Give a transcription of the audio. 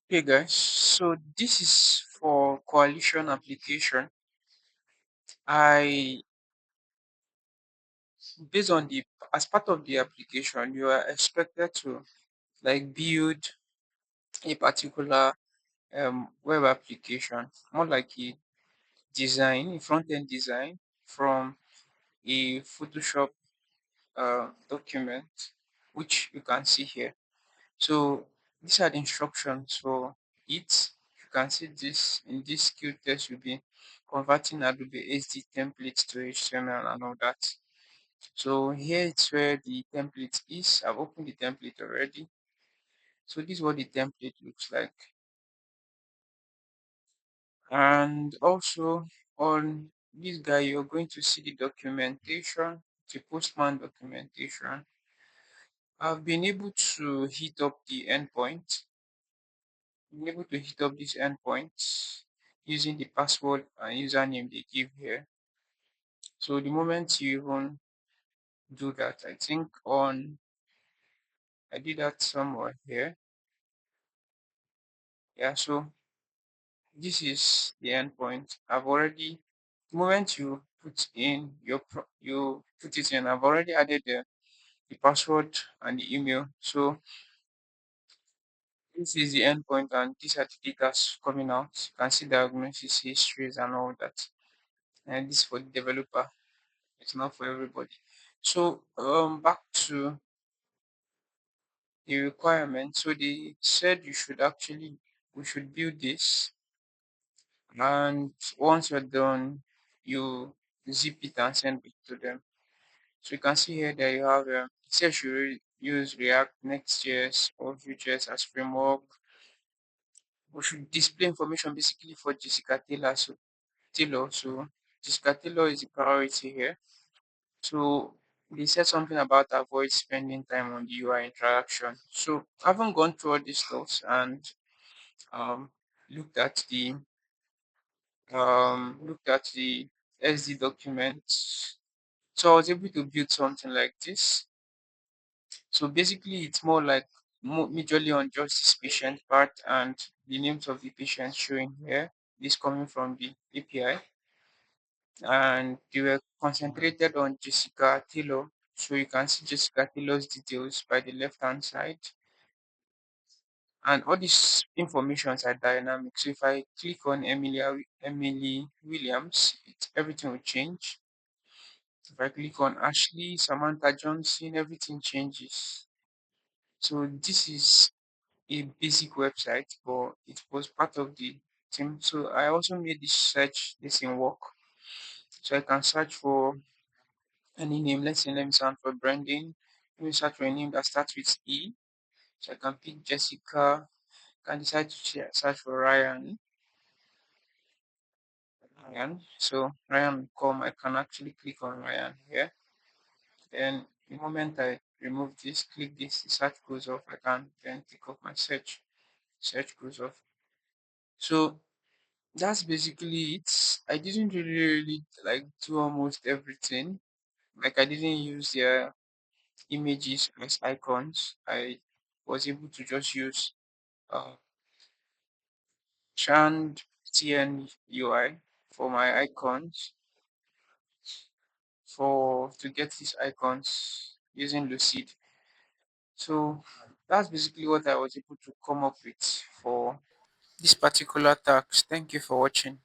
Hey guys, so this is for coalition application. I based on the as part of the application, you are expected to like build a particular web application, more like a front end design from a Photoshop document, which you can see here. So these are the instructions for it. You can see this in this skill test you'll be converting Adobe SD templates to HTML and all that. So here it's where the template is. I've opened the template already. So this is what the template looks like. And also on this guy, you're going to see the documentation, the Postman documentation. I've been able to hit up the endpoint been able to hit up these endpoints using the password and username they give here. So the moment you even do that, I did that somewhere here. Yeah, so this is the endpoint. The moment you put in you put it in, I've already added the password and the email. So this is the endpoint and these are the data coming out. You can see diagnosis histories and all that. And this is for the developer. It's not for everybody. So back to the requirement. So they said we should build this, and once you're done, you zip it and send it to them. So you can see here that you have it says you use React, Next.js, or Vue.js as framework. We should display information basically for Jessica Taylor. So Jessica Taylor is the priority here. So they said something about avoid spending time on the UI interaction. So I haven't gone through all these stuff and um, looked at the SD documents. So I was able to build something like this. So basically, it's more like majorly on just this patient part and the names of the patients showing here. This coming from the API, and they were concentrated on Jessica Taylor. So you can see Jessica Taylor's details by the left hand side. And all these informations are dynamic. So if I click on Emily Williams, everything will change. If I click on Ashley, Samantha Johnson, everything changes. So this is a basic website, but it was part of the team. So I also made this in work. So I can search for any name. Let's say let me search for branding. Let me search for a name that starts with E. So I can pick Jessica. Can decide to search for Ryan. Ryan. So Ryan come. I can actually click on Ryan here. Then the moment I remove this, click this, the search goes off. I can then click off my search. Search goes off. So that's basically it. I didn't really like do almost everything. Like I didn't use their images as icons. I was able to just use uh, Shand TN UI for my icons for to get these icons using Lucid. So that's basically what I was able to come up with for this particular task. Thank you for watching.